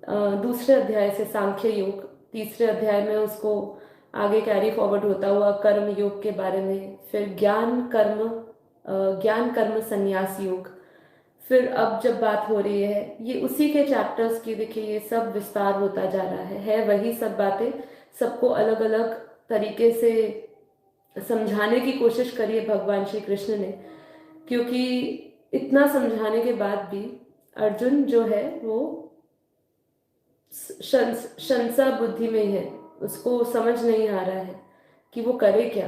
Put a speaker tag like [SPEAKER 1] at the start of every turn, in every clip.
[SPEAKER 1] दूसरे अध्याय से सांख्य योग, तीसरे अध्याय में उसको आगे कैरी फॉरवर्ड होता हुआ कर्म योग के बारे में, फिर ज्ञान कर्म संन्यास योग, फिर अब जब बात हो रही है ये उसी के चैप्टर्स की, देखिए ये सब विस्तार होता जा रहा है वही सब बातें, सबको अलग अलग तरीके से समझाने की कोशिश करी है भगवान श्री कृष्ण ने। क्योंकि इतना समझाने के बाद भी अर्जुन जो है वो शंसा बुद्धि में है, उसको समझ नहीं आ रहा है कि वो करे क्या।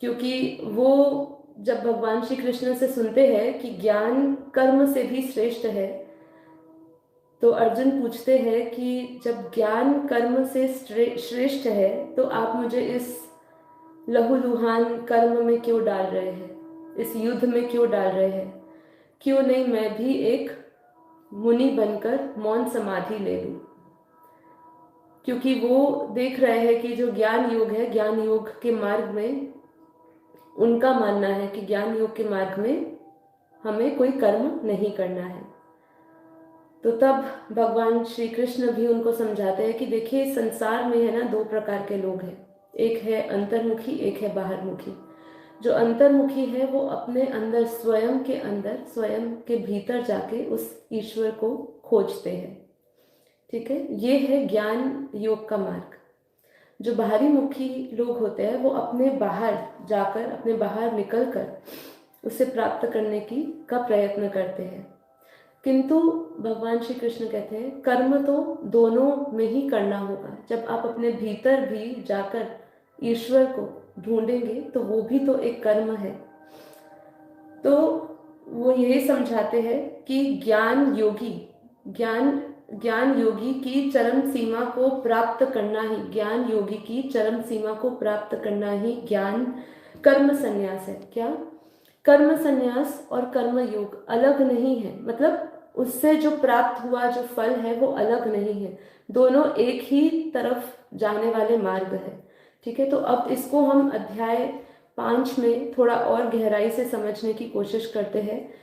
[SPEAKER 1] क्योंकि वो जब भगवान श्री कृष्ण से सुनते हैं कि ज्ञान कर्म से भी श्रेष्ठ है, तो अर्जुन पूछते हैं कि जब ज्ञान कर्म से श्रेष्ठ है तो आप मुझे इस लहूलुहान कर्म में क्यों डाल रहे हैं, इस युद्ध में क्यों डाल रहे हैं? क्यों नहीं मैं भी एक मुनि बनकर मौन समाधि ले लूं? क्योंकि वो देख रहे हैं कि जो ज्ञान योग है, ज्ञान योग के मार्ग में उनका मानना है कि ज्ञान योग के मार्ग में हमें कोई कर्म नहीं करना है। तो तब भगवान श्री कृष्ण भी उनको समझाते हैं कि देखिए संसार में है ना दो प्रकार के लोग हैं, एक है अंतर्मुखी, एक है बाहरमुखी। जो अंतर्मुखी है वो अपने अंदर स्वयं के भीतर जाके उस ईश्वर को खोजते हैं। ठीक है, ये है ज्ञान योग का मार्ग। जो बाहरी मुखी लोग होते हैं वो अपने बाहर जाकर, अपने बाहर निकलकर उसे प्राप्त करने की का प्रयत्न करते हैं। किंतु भगवान श्री कृष्ण कहते हैं कर्म तो दोनों में ही करना होगा। जब आप अपने भीतर भी जाकर ईश्वर को ढूंढेंगे तो वो भी तो एक कर्म है। तो वो यही समझाते हैं कि ज्ञान योगी की चरम सीमा को प्राप्त करना ही, ज्ञान योगी की चरम सीमा को प्राप्त करना ही ज्ञान कर्म संन्यास है। क्या? कर्म संन्यास और कर्म योग अलग नहीं है, मतलब उससे जो प्राप्त हुआ जो फल है वो अलग नहीं है, दोनों एक ही तरफ जाने वाले मार्ग है। ठीक है, तो अब इसको हम अध्याय 5 में थोड़ा और गहराई से समझने की कोशिश करते हैं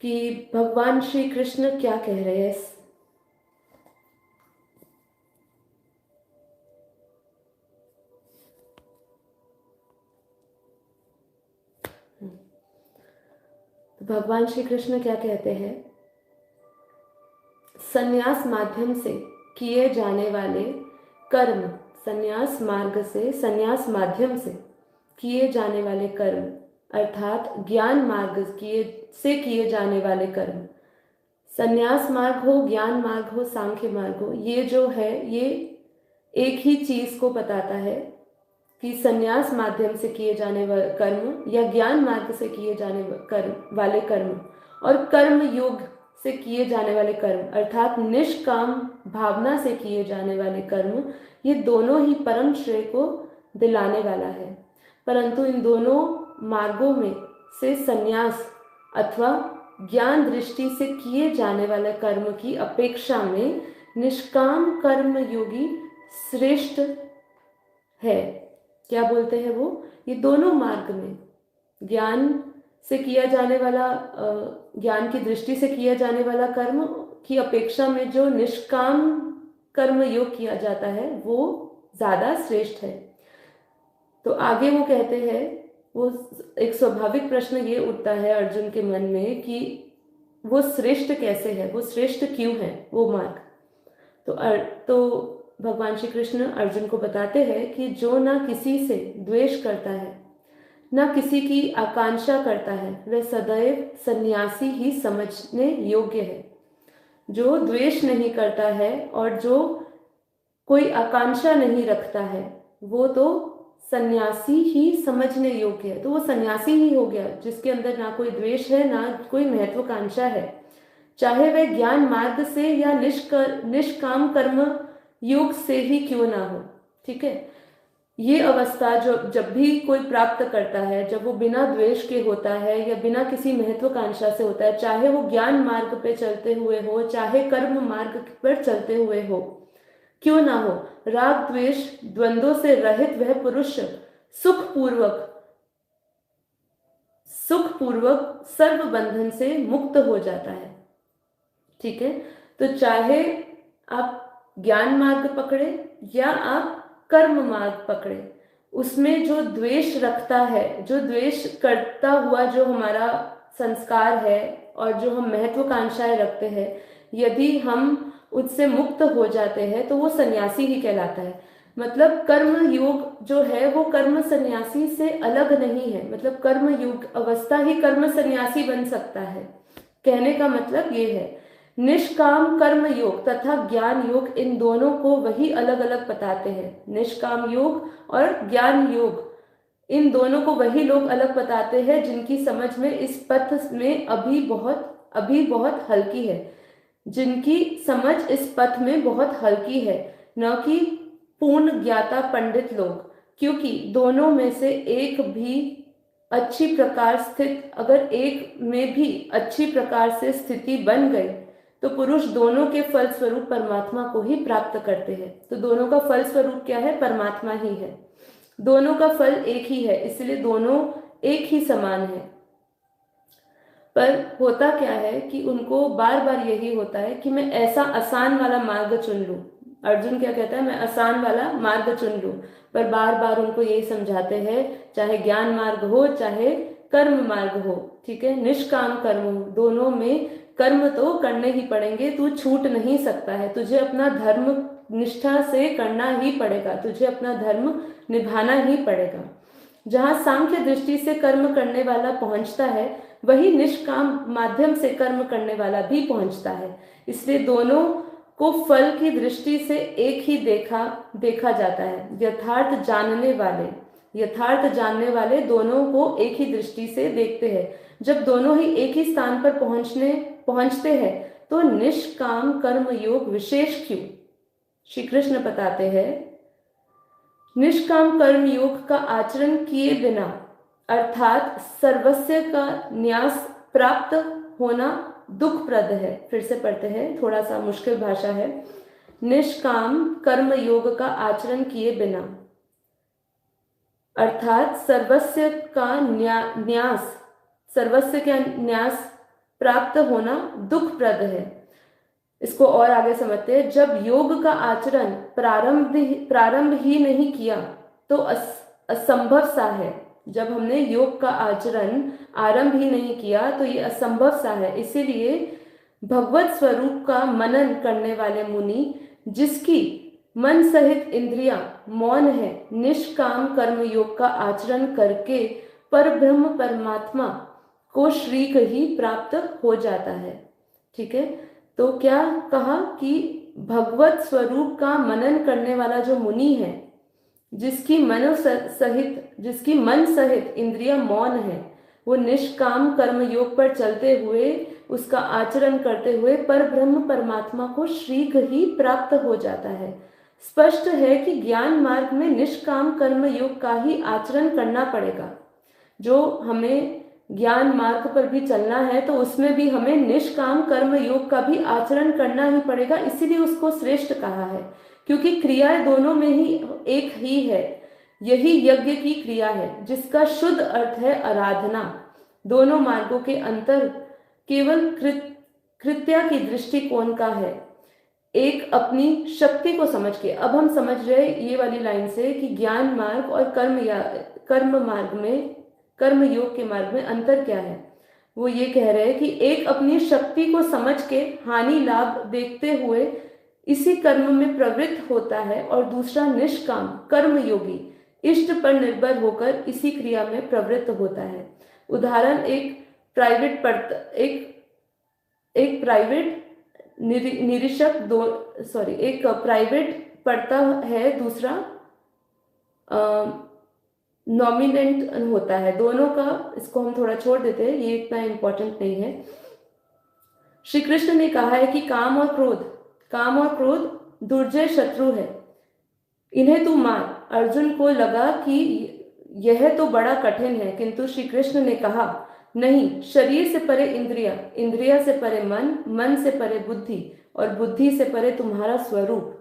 [SPEAKER 1] कि भगवान श्री कृष्ण क्या कह रहे हैं। तो भगवान श्री कृष्ण क्या कहते हैं? संन्यास माध्यम से किए जाने वाले कर्म, संन्यास मार्ग से, संन्यास माध्यम से किए जाने वाले कर्म, अर्थात ज्ञान मार्ग से किए जाने वाले कर्म, संन्यास मार्ग हो, ज्ञान मार्ग हो, सांख्य मार्ग हो, ये जो है ये एक ही चीज को बताता है कि संन्यास माध्यम से किए जाने वाले कर्म या ज्ञान मार्ग से किए जाने वाले कर्म और कर्म योग से किए जाने वाले कर्म अर्थात निष्काम भावना से किए जाने वाले कर्म, ये दोनों ही परम श्रेय को दिलाने वाला है। परंतु इन दोनों मार्गों में से संन्यास अथवा ज्ञान दृष्टि से किए जाने वाले कर्म की अपेक्षा में निष्काम कर्म योगी श्रेष्ठ है। क्या बोलते हैं वो? ये दोनों मार्ग में ज्ञान से किया जाने वाला, ज्ञान की दृष्टि से किया जाने वाला कर्म की अपेक्षा में जो निष्काम कर्म योग किया जाता है वो ज्यादा श्रेष्ठ है। तो आगे वो कहते हैं, वो एक स्वाभाविक प्रश्न ये उठता है अर्जुन के मन में कि वो श्रेष्ठ कैसे है, वो श्रेष्ठ क्यों है वो मार्ग। तो भगवान श्री कृष्ण अर्जुन को बताते हैं कि जो ना किसी से द्वेष करता है, ना किसी की आकांक्षा करता है, वह सदैव सन्यासी ही समझने योग्य है। जो द्वेष नहीं करता है और जो कोई आकांक्षा नहीं रखता है वो तो सन्यासी ही समझने योग्य है। तो वो सन्यासी ही हो गया जिसके अंदर ना कोई द्वेष है, ना कोई महत्वाकांक्षा है, चाहे वह ज्ञान मार्ग से या निष्काम कर्म योग से ही क्यों ना हो। ठीक है, ये अवस्था जो जब भी कोई प्राप्त करता है, जब वो बिना द्वेष के होता है या बिना किसी महत्वाकांक्षा से होता है, चाहे वो ज्ञान मार्ग पे चलते हुए हो, चाहे कर्म मार्ग पर चलते हुए हो, क्यों ना हो, राग द्वेष द्वंद्वों से रहित वह पुरुष सुख पूर्वक सर्व बंधन से मुक्त हो जाता है। ठीक है, तो चाहे आप ज्ञान मार्ग पकड़े या आप कर्म मार्ग पकड़े, उसमें जो द्वेष रखता है, जो द्वेष करता हुआ जो हमारा संस्कार है और जो हम महत्वाकांक्षाएं रखते हैं, यदि हम उससे मुक्त हो जाते हैं तो वो सन्यासी ही कहलाता है। मतलब कर्म योग जो है वो कर्म सन्यासी से अलग नहीं है। मतलब कर्म योग अवस्था ही कर्म सन्यासी बन सकता है। कहने का मतलब ये है, निष्काम कर्म योग तथा ज्ञान योग, इन दोनों को वही अलग अलग बताते हैं। निष्काम योग और ज्ञान योग, इन दोनों को वही लोग अलग बताते हैं जिनकी समझ में इस पथ में अभी बहुत हल्की है, जिनकी समझ इस पथ में बहुत हल्की है, न कि पूर्ण ज्ञाता पंडित लोग। क्योंकि दोनों में से एक भी अच्छी प्रकार स्थित, अगर एक में भी अच्छी प्रकार से स्थिति बन गई तो पुरुष दोनों के फल स्वरूप परमात्मा को ही प्राप्त करते हैं। तो दोनों का फल स्वरूप क्या है? परमात्मा ही है। दोनों का फल एक ही है, इसलिए दोनों एक ही समान है। पर होता क्या है कि उनको बार बार यही होता है कि मैं ऐसा आसान वाला मार्ग चुन लूं। अर्जुन क्या कहता है? मैं आसान वाला मार्ग चुन लूं। पर बार बार उनको यही समझाते हैं, चाहे ज्ञान मार्ग हो चाहे कर्म मार्ग हो, ठीक है, निष्काम कर्म हो, दोनों में कर्म तो करने ही पड़ेंगे। तू छूट नहीं सकता है, तुझे अपना धर्म निष्ठा से करना ही पड़ेगा, तुझे अपना धर्म निभाना ही पड़ेगा। जहां सांख्य दृष्टि से कर्म करने वाला पहुंचता है, वही निष्काम माध्यम से कर्म करने वाला भी पहुंचता है। इसलिए दोनों को फल की दृष्टि से एक ही देखा जाता है। यथार्थ जानने वाले दोनों को एक ही दृष्टि से देखते हैं। जब दोनों ही एक ही स्थान पर पहुंचते हैं तो निष्काम कर्म योग विशेष क्यों? श्री कृष्ण बताते हैं, निष्काम कर्म योग का आचरण किए बिना अर्थात सर्वस्व का न्यास प्राप्त होना दुखप्रद है। फिर से पढ़ते हैं, थोड़ा सा मुश्किल भाषा है। निष्काम कर्म योग का आचरण किए बिना अर्थात सर्वस्व का न्यास प्राप्त होना दुखप्रद है। इसको और आगे समझते हैं। जब योग का आचरण प्रारंभ ही नहीं किया तो असंभव सा है। जब हमने योग का आचरण आरंभ ही नहीं किया तो ये असंभव सा है। इसीलिए भगवत स्वरूप का मनन करने वाले मुनि, जिसकी मन सहित इंद्रियां मौन है, निष्काम कर्म योग का आचरण करके परब्रह्म परमात्मा को श्रीक ही प्राप्त हो जाता है। ठीक है, तो क्या कहा कि भगवत स्वरूप का मनन करने वाला जो मुनि है, जिसकी मन सहित इंद्रियां मौन है, वो निष्काम कर्म योग पर चलते हुए, उसका आचरण करते हुए परब्रह्म परमात्मा को शीघ्र ही प्राप्त हो जाता है। स्पष्ट है कि ज्ञान मार्ग में निष्काम कर्म योग का ही आचरण करना पड़ेगा। जो हमें ज्ञान मार्ग पर भी चलना है तो उसमें भी हमें निष्काम कर्म योग का भी आचरण करना ही पड़ेगा। इसीलिए उसको श्रेष्ठ कहा है, क्योंकि क्रियाएं दोनों में ही एक ही है। यही यज्ञ की क्रिया है, जिसका शुद्ध अर्थ है आराधना। दोनों मार्गों के अंतर केवल कृत्या की दृष्टिकोण का है, एक अपनी शक्ति को समझ के। अब हम समझ रहे ये वाली लाइन से कि ज्ञान मार्ग और कर्म योग के मार्ग में अंतर क्या है। वो ये कह रहे हैं कि एक अपनी शक्ति को समझ के हानि लाभ देखते हुए इसी कर्म में प्रवृत्त होता है, और दूसरा निष्काम कर्म योगी इष्ट पर निर्भर होकर इसी क्रिया में प्रवृत्त होता है। उदाहरण, एक प्राइवेट पढ़ता है, दूसरा नॉमिनेंट होता है। दोनों का, इसको हम थोड़ा छोड़ देते हैं, ये इतना इंपॉर्टेंट नहीं है। श्री कृष्ण ने कहा है कि काम और क्रोध दुर्जय शत्रु है, इन्हें तू मार। अर्जुन को लगा कि यह तो बड़ा कठिन है, किंतु श्री कृष्ण ने कहा, नहीं, शरीर से परे इंद्रिया से परे मन से परे बुद्धि, और बुद्धि से परे तुम्हारा स्वरूप।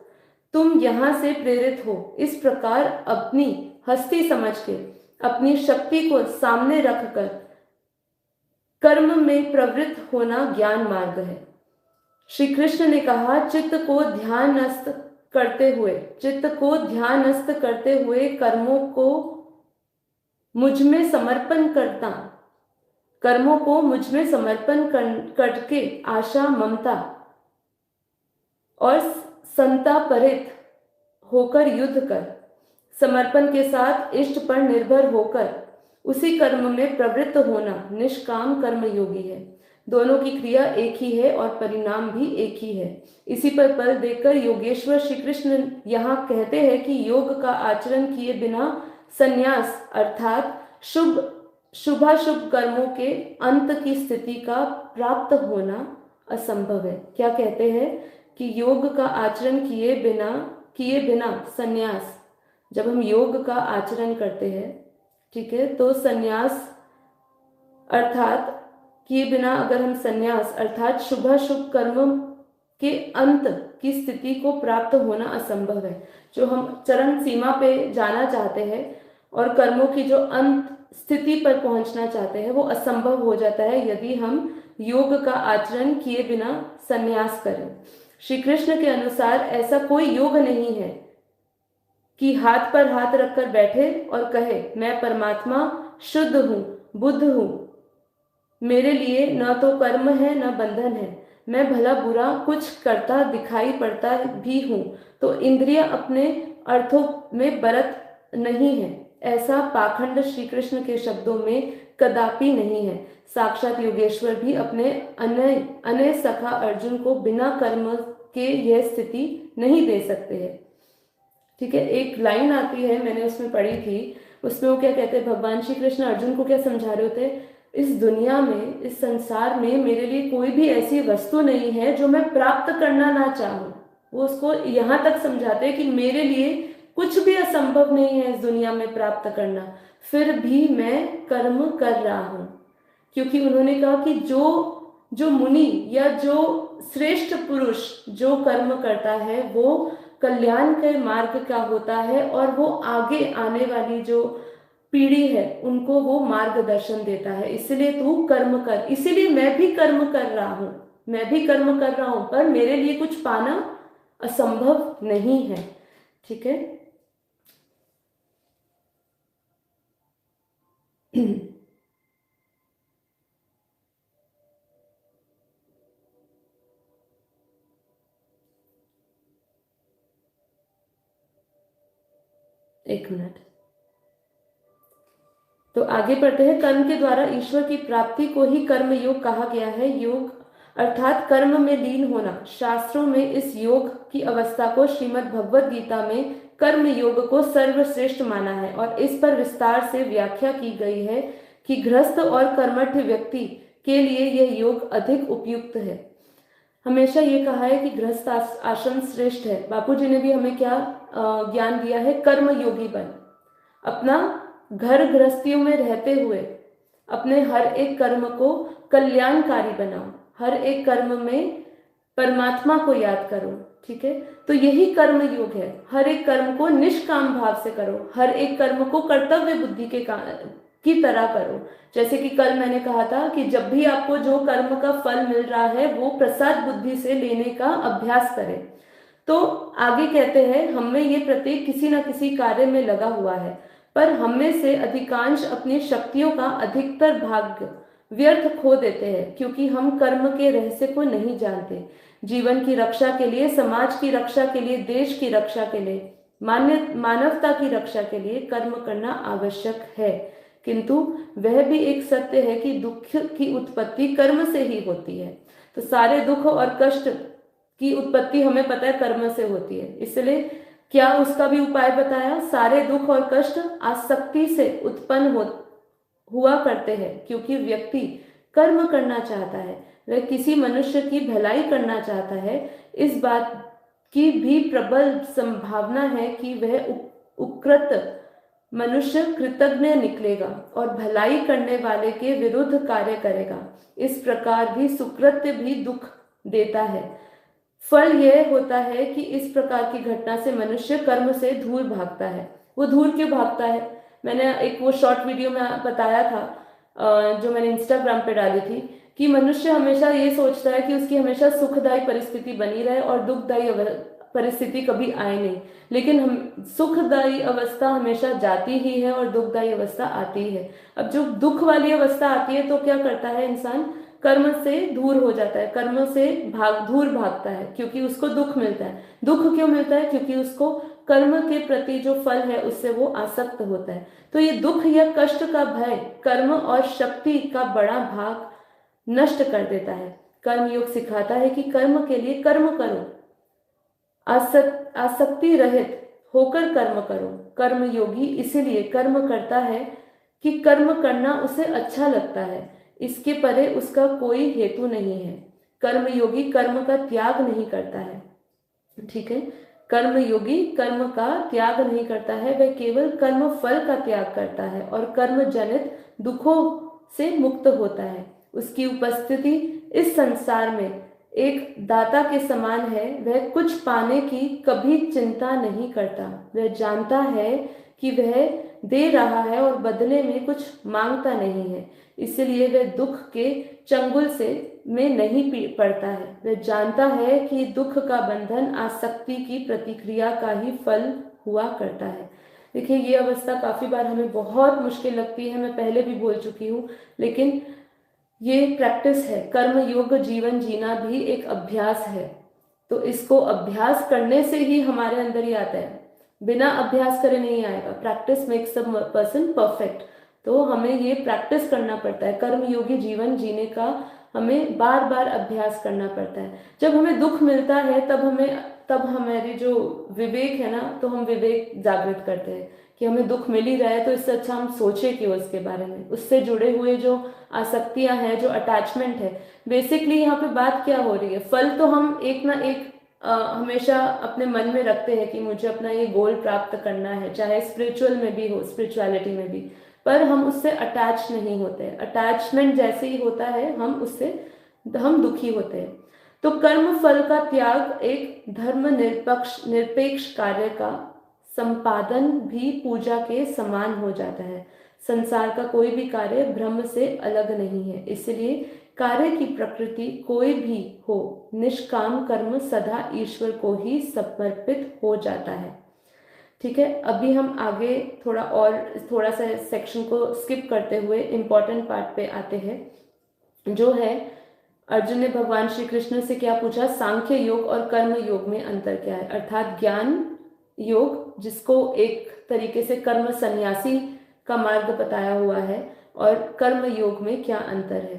[SPEAKER 1] तुम यहां से प्रेरित हो। इस प्रकार अपनी हस्ती समझ के, अपनी शक्ति को सामने रखकर कर्म में प्रवृत्त होना ज्ञान मार्ग है। श्री कृष्ण ने कहा, चित्त को ध्यानस्थ करते हुए कर्मों को मुझ में समर्पण करके आशा, ममता और संतापरित होकर युद्ध कर, समर्पण के साथ इष्ट पर निर्भर होकर उसी कर्म में प्रवृत्त होना निष्काम कर्मयोगी है। दोनों की क्रिया एक ही है और परिणाम भी एक ही है। इसी पर बल देकर योगेश्वर श्री कृष्ण यहाँ कहते हैं कि योग का आचरण किए बिना संन्यास अर्थात शुभाशुभ कर्मों के अंत की स्थिति का प्राप्त होना असंभव है। क्या कहते हैं कि योग का आचरण किए बिना संन्यास, जब हम योग का आचरण करते हैं, ठीक है, तो संन्यास अर्थात किए बिना अगर हम संन्यास अर्थात शुभाशुभ कर्मों के अंत की स्थिति को प्राप्त होना असंभव है। जो हम चरम सीमा पे जाना चाहते हैं और कर्मों की जो अंत स्थिति पर पहुंचना चाहते हैं, वो असंभव हो जाता है यदि हम योग का आचरण किए बिना संन्यास करें। श्री कृष्ण के अनुसार ऐसा कोई योग नहीं है कि हाथ पर हाथ रखकर बैठे और कहे, मैं परमात्मा शुद्ध हूं, बुद्ध हूं, मेरे लिए न तो कर्म है न बंधन है, मैं भला बुरा कुछ करता दिखाई पड़ता भी हूं तो इंद्रिय अपने अर्थों में बरत नहीं है। ऐसा पाखंड श्री कृष्ण के शब्दों में कदापि नहीं है। साक्षात योगेश्वर भी अपने अनय सखा अर्जुन को बिना कर्म के यह स्थिति नहीं दे सकते हैं। ठीक है, एक लाइन आती है, मैंने उसमें पढ़ी थी, उसमें वो क्या कहते हैं, भगवान श्री कृष्ण अर्जुन को क्या समझा रहे होते हैं, इस दुनिया में, इस संसार में मेरे लिए कोई भी ऐसी वस्तु नहीं है जो मैं प्राप्त करना ना चाहूं। वो उसको यहाँ तक समझाते हैं कि मेरे लिए कुछ भी असंभव नहीं है इस दुनिया में प्राप्त करना, फिर भी मैं कर्म कर रहा हूं। क्योंकि उन्होंने कहा कि जो मुनि या जो श्रेष्ठ पुरुष जो कर्म करता है वो कल्याण के मार्ग का होता है और वो आगे आने वाली जो पीढ़ी है उनको वो मार्गदर्शन देता है। इसलिए तू कर्म कर। इसीलिए मैं भी कर्म कर रहा हूं, पर मेरे लिए कुछ पाना असंभव नहीं है। ठीक है। एक मिनट, तो आगे पढ़ते हैं। कर्म के द्वारा ईश्वर की प्राप्ति को ही कर्म योग कहा गया है। योग अर्थात कर्म में लीन होना। शास्त्रों में इस योग की अवस्था को श्रीमद् भगवद गीता में कर्म योग को सर्वश्रेष्ठ माना है और इस पर विस्तार से व्याख्या की गई है कि गृहस्थ और कर्मठ व्यक्ति के लिए यह योग अधिक उपयुक्त है। हमेशा ये कहा है कि गृहस्थ आश्रम श्रेष्ठ है। बापूजी ने भी हमें क्या ज्ञान दिया है, कर्म योगी बन। अपना घर गृहस्थियों में रहते हुए अपने हर एक कर्म को कल्याणकारी बनाओ, हर एक कर्म में परमात्मा को याद करो। ठीक है, तो यही कर्म योग है। हर एक कर्म को निष्काम भाव से करो, हर एक कर्म को कर्तव्य बुद्धि की तरह करो। जैसे कि कल मैंने कहा था कि जब भी आपको जो कर्म का फल मिल रहा है वो प्रसाद बुद्धि से लेने का अभ्यास करें। तो आगे कहते हैं, हमें ये प्रत्येक किसी न किसी कार्य में लगा हुआ है, पर हमें से अधिकांश अपनी शक्तियों का अधिकतर भाग व्यर्थ खो देते हैं क्योंकि हम कर्म के रहस्य को नहीं जानते। जीवन की रक्षा के लिए, समाज की रक्षा के लिए, देश की रक्षा के लिए, मानवता की रक्षा के लिए कर्म करना आवश्यक है। किंतु वह भी एक सत्य है कि दुख की उत्पत्ति कर्म से ही होती है। तो सारे दुख और कष्ट की उत्पत्ति हमें पता है कर्म से होती है। इसलिए क्या उसका भी उपाय बताया, सारे दुख और कष्ट आसक्ति से उत्पन्न हुआ करते हैं क्योंकि व्यक्ति कर्म करना चाहता है, वह किसी मनुष्य की भलाई करना चाहता है। इस बात की भी प्रबल संभावना है कि वह उपकृत मनुष्य कृतज्ञ निकलेगा और भलाई करने वाले के विरुद्ध कार्य करेगा। इस प्रकार भी सुकृत्य भी दुख देता है। फल यह होता है कि इस प्रकार की घटना से मनुष्य कर्म से दूर भागता है। वो दूर क्यों भागता है? मैंने एक वो शॉर्ट वीडियो में बताया था जो मैंने इंस्टाग्राम पे डाली थी कि मनुष्य हमेशा ये सोचता है कि उसकी हमेशा सुखदायी परिस्थिति बनी रहे और दुखदायी परिस्थिति कभी आए नहीं, लेकिन हम सुखदायी अवस्था हमेशा जाती ही है और दुखदायी अवस्था आती है। अब जो दुख वाली अवस्था आती है तो क्या करता है इंसान, कर्म से दूर हो जाता है, कर्म से दूर भागता है, क्योंकि उसको दुख मिलता है। दुख क्यों मिलता है? क्योंकि उसको कर्म के प्रति जो फल है उससे वो आसक्त होता है। तो ये दुख या कष्ट का भय कर्म और शक्ति का बड़ा भाग नष्ट कर देता है। कर्म योग सिखाता है कि कर्म के लिए कर्म करो, आसक्ति रहित होकर कर्म करो। कर्म योगी इसीलिए कर्म करता है कि कर्म करना उसे अच्छा लगता है, इसके परे उसका कोई हेतु नहीं है। कर्म योगी कर्म का त्याग नहीं करता है, ठीक है। कर्म योगी कर्म का त्याग नहीं करता है, वह केवल कर्म फल का त्याग करता है और कर्म जनित दुखों से मुक्त होता है। उसकी उपस्थिति इस संसार में एक दाता के समान है। वह कुछ पाने की कभी चिंता नहीं करता। वह जानता है कि वह दे रहा है और बदले में कुछ मांगता नहीं है, इसलिए वह दुख के चंगुल से में नहीं पड़ता है। वह जानता है कि दुख का बंधन आसक्ति की प्रतिक्रिया का ही फल हुआ करता है। देखिए, ये अवस्था काफी बार हमें बहुत मुश्किल लगती है, मैं पहले भी बोल चुकी हूँ, लेकिन ये प्रैक्टिस है। कर्म योग जीवन जीना भी एक अभ्यास है, तो इसको अभ्यास करने से ही हमारे अंदर ही आता है, बिना अभ्यास करे नहीं आएगा। Practice makes the person perfect. तो हमें ये प्रैक्टिस करना पड़ता है। कर्म योगी जीवन जीने का हमें बार बार अभ्यास करना पड़ता है। जब हमें दुख मिलता है तब हमारी जो विवेक है ना, तो हम विवेक जागृत करते हैं कि हमें दुख मिल ही रहा है, तो इससे अच्छा हम सोचे क्यों उसके बारे में। उससे जुड़े हुए जो आसक्तियां हैं, जो अटैचमेंट है, बेसिकली यहाँ पे बात क्या हो रही है, फल तो हम एक ना एक हमेशा अपने मन में रखते हैं कि मुझे अपना ये गोल प्राप्त करना है, चाहे स्पिरिचुअल में भी हो, स्पिरिचुअलिटी में भी, पर हम उससे अटैच नहीं होते। अटैचमेंट जैसे ही होता है हम दुखी होते हैं। तो कर्म फल का त्याग एक धर्म निरपेक्ष कार्य का संपादन भी पूजा के समान हो जाता है। संसार का कोई भी कार्य ब्रह्म से अलग नहीं है, इसलिए कार्य की प्रकृति कोई भी हो, निष्काम कर्म सदा ईश्वर को ही समर्पित हो जाता है। ठीक है, अभी हम आगे थोड़ा सा सेक्शन को स्किप करते हुए इम्पोर्टेंट पार्ट पे आते हैं, जो है अर्जुन ने भगवान श्री कृष्ण से क्या पूछा, सांख्य योग और कर्म योग में अंतर क्या है। अर्थात ज्ञान योग, जिसको एक तरीके से कर्म सन्यासी का मार्ग बताया हुआ है, और कर्म योग में क्या अंतर है।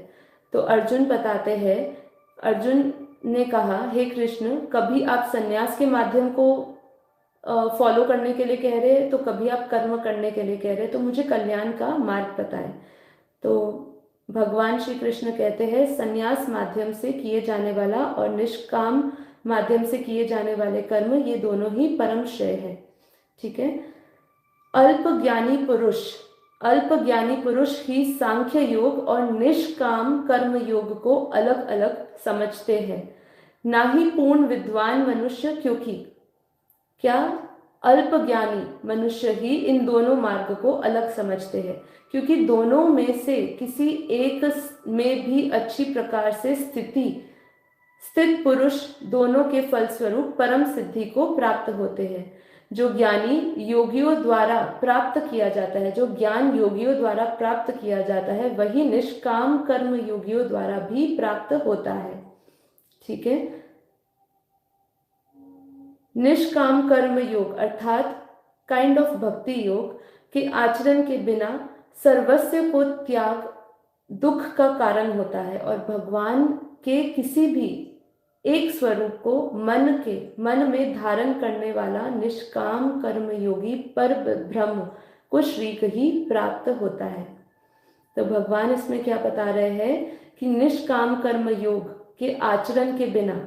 [SPEAKER 1] तो अर्जुन बताते हैं, अर्जुन ने कहा, हे कृष्ण, कभी आप सन्यास के माध्यम को फॉलो करने के लिए कह रहे हैं, तो कभी आप कर्म करने के लिए कह रहे हैं, तो मुझे कल्याण का मार्ग बताएं। तो भगवान श्री कृष्ण कहते हैं, संन्यास माध्यम से किए जाने वाला और निष्काम माध्यम से किए जाने वाले कर्म, ये दोनों ही परम श्रेय है। ठीक है, अल्प ज्ञानी पुरुष ही सांख्य योग और निष्काम कर्म योग को अलग अलग समझते हैं, ना ही पूर्ण विद्वान मनुष्य, क्योंकि क्या अल्प ज्ञानी मनुष्य ही इन दोनों मार्ग को अलग समझते हैं, क्योंकि दोनों में से किसी एक में भी अच्छी प्रकार से स्थित पुरुष दोनों के फलस्वरूप परम सिद्धि को प्राप्त होते हैं। जो ज्ञानी योगियों द्वारा प्राप्त किया जाता है, जो ज्ञान योगियों द्वारा प्राप्त किया जाता है, वही निष्काम कर्म योगियों द्वारा भी प्राप्त होता है। ठीक है, निष्काम कर्म योग अर्थात काइंड ऑफ भक्ति योग के आचरण के बिना सर्वस्व को त्याग दुख का कारण होता है, और भगवान के किसी भी एक स्वरूप को मन में धारण करने वाला निष्काम कर्म योगी पर ब्रह्म को श्रीक ही प्राप्त होता है। तो भगवान इसमें क्या बता रहे हैं कि निष्काम कर्म योग के आचरण के बिना,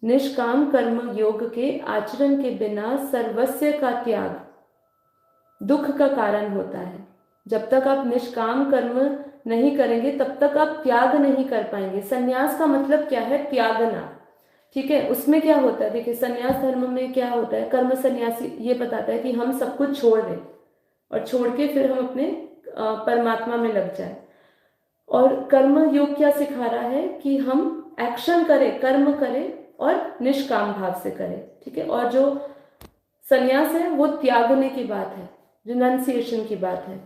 [SPEAKER 1] निष्काम कर्म योग के आचरण के बिना सर्वस्व का त्याग दुख का कारण होता है। जब तक आप निष्काम कर्म नहीं करेंगे तब तक आप त्याग नहीं कर पाएंगे। संन्यास का मतलब क्या है? त्यागना। ठीक है, उसमें क्या होता है, देखिए संन्यास धर्म में क्या होता है, कर्म संन्यासी ये बताता है कि हम सब कुछ छोड़ दें और छोड़ के फिर हम अपने परमात्मा में लग जाए। और कर्म योग क्या सिखा रहा है कि हम एक्शन करें, कर्म करें और निष्काम भाव से करें, ठीक है। और जो संन्यास है वो त्यागने की बात है, रिनंसिएशन की बात है।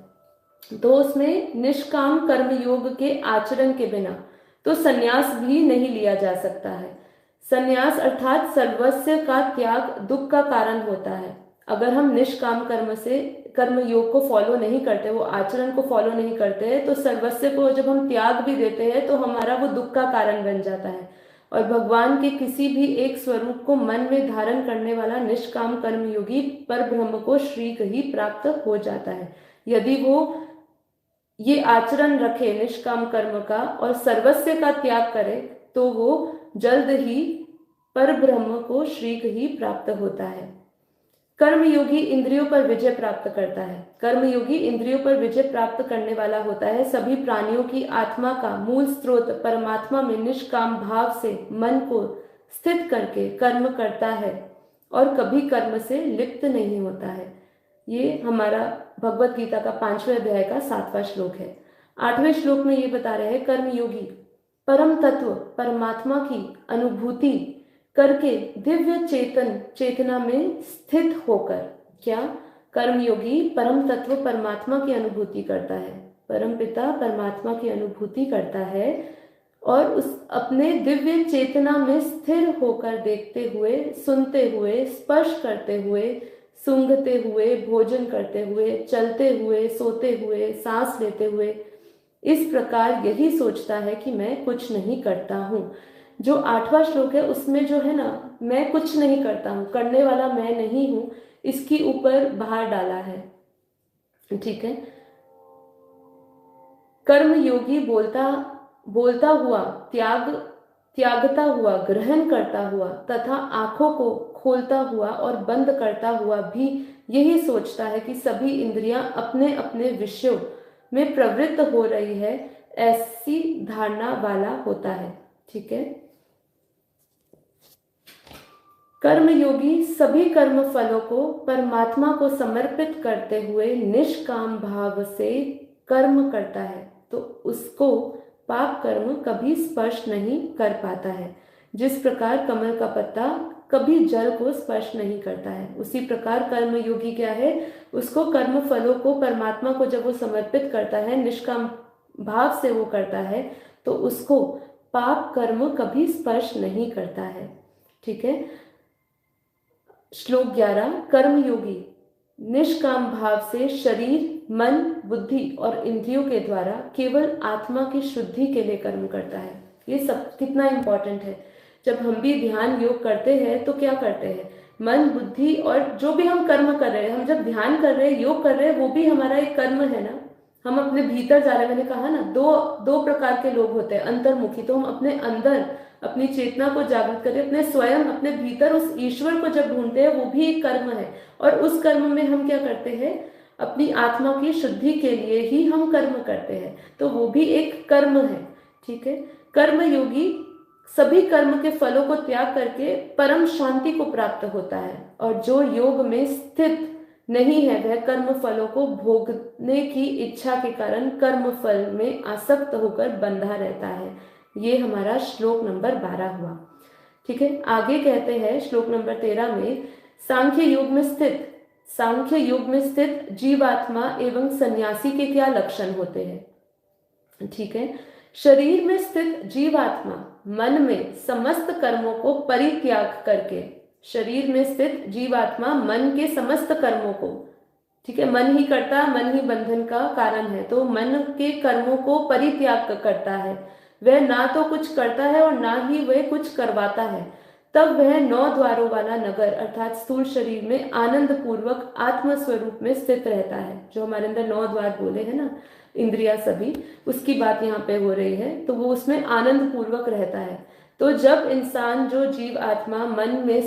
[SPEAKER 1] तो उसमें निष्काम कर्म योग के आचरण के बिना तो संन्यास भी नहीं लिया जा सकता है। संन्यास अर्थात सर्वस्व का त्याग दुख का कारण होता है। अगर हम निष्काम कर्म योग को फॉलो नहीं करते, वो आचरण को फॉलो नहीं करते हैं, तो सर्वस्व को जब हम त्याग भी देते हैं तो हमारा वो दुख का कारण बन जाता है। और भगवान के किसी भी एक स्वरूप को मन में धारण करने वाला निष्काम कर्मयोगी पर ब्रह्म को श्रीक ही प्राप्त हो जाता है। यदि वो ये आचरण रखे निष्काम कर्म का और सर्वस्व का त्याग करे तो वो जल्द ही पर ब्रह्म को श्रीक ही प्राप्त होता है। कर्मयोगी इंद्रियों पर विजय प्राप्त करता है। कर्मयोगी इंद्रियों पर विजय प्राप्त करने वाला होता है। सभी प्राणियों की आत्मा का मूल स्रोत परमात्मा में निष्काम भाव से मन को स्थित करके कर्म करता है और कभी कर्म से लिप्त नहीं होता है। ये हमारा भगवत गीता का 5वें अध्याय का 7वां श्लोक है। 8वें श्लोक में ये बता रहे हैं कर्मयोगी परम तत्व परमात्मा की अनुभूति करके दिव्य चेतना में स्थित होकर, क्या कर्मयोगी परम तत्व परमात्मा की अनुभूति करता है, परम पिता परमात्मा की अनुभूति करता है और उस अपने दिव्य चेतना में स्थिर होकर देखते हुए, सुनते हुए, स्पर्श करते हुए, सूंघते हुए, भोजन करते हुए, चलते हुए, सोते हुए, सांस लेते हुए इस प्रकार यही सोचता है कि मैं कुछ नहीं करता हूँ। जो 8वां श्लोक है उसमें जो है ना, मैं कुछ नहीं करता हूँ, करने वाला मैं नहीं हूँ, इसकी ऊपर भार डाला है, ठीक है। कर्म योगी बोलता हुआ, त्यागता हुआ, ग्रहण करता हुआ तथा आंखों को खोलता हुआ और बंद करता हुआ भी यही सोचता है कि सभी इंद्रियां अपने अपने विषयों में प्रवृत्त हो रही है, ऐसी धारणा वाला होता है, ठीक है। कर्म योगी सभी कर्म फलों को परमात्मा को समर्पित करते हुए निष्काम भाव से कर्म करता है तो उसको पाप कर्म कभी स्पर्श नहीं कर पाता है। जिस प्रकार कमल का पत्ता कभी जल को स्पर्श नहीं करता है, उसी प्रकार कर्म योगी क्या है, उसको कर्म फलों को परमात्मा को जब वो समर्पित करता है, निष्काम भाव से वो करता है, तो उसको पाप कर्म कभी स्पर्श नहीं करता है, ठीक है। श्लोक 11 कर्मयोगी निष्काम भाव से शरीर, मन, बुद्धि और इंद्रियों के द्वारा केवल आत्मा की शुद्धि के लिए कर्म करता है। ये सब कितना इंपॉर्टेंट है। जब हम भी ध्यान योग करते हैं तो क्या करते हैं, मन, बुद्धि और जो भी हम कर्म कर रहे हैं, हम जब ध्यान कर रहे हैं, योग कर रहे हैं, वो भी हमारा एक कर्म है ना। हम अपने भीतर जा रहे हैं, मैंने कहा ना, दो प्रकार के लोग होते हैं, अंतर्मुखी, तो हम अपने अंदर अपनी चेतना को जागृत करें, अपने स्वयं, अपने भीतर उस ईश्वर को जब ढूंढते हैं, वो भी एक कर्म है। और उस कर्म में हम क्या करते हैं, अपनी आत्मा की शुद्धि के लिए ही हम कर्म करते हैं, तो वो भी एक कर्म है, ठीक है। कर्म योगी सभी कर्म के फलों को त्याग करके परम शांति को प्राप्त होता है और जो योग में स्थित नहीं है वह कर्म फलों को भोगने की इच्छा के कारण कर्म फल में आसक्त होकर बंधा रहता है। ये हमारा श्लोक नंबर 12 हुआ, ठीक है। आगे कहते हैं श्लोक नंबर 13 में सांख्य योग में स्थित जीवात्मा एवं सन्यासी के क्या लक्षण होते हैं, ठीक है। शरीर में स्थित जीवात्मा मन में समस्त कर्मों को परित्याग करके, शरीर में स्थित जीवात्मा मन के समस्त कर्मों को, ठीक है, मन ही करता, मन ही बंधन का कारण है, तो मन के कर्मों को परित्याग करता है, वह ना तो कुछ करता है और ना ही वह कुछ करवाता है, तब वह 9 द्वारों वाला नगर अर्थात स्थूल शरीर में आनंद पूर्वक आत्म स्वरूप में स्थित रहता है। जो हमारे अंदर 9 द्वार बोले हैं ना, इंद्रिया सभी, उसकी बात यहाँ पे हो रही है, तो वो उसमें आनंद पूर्वक रहता है। तो जब इंसान, जो जीव आत्मा मन में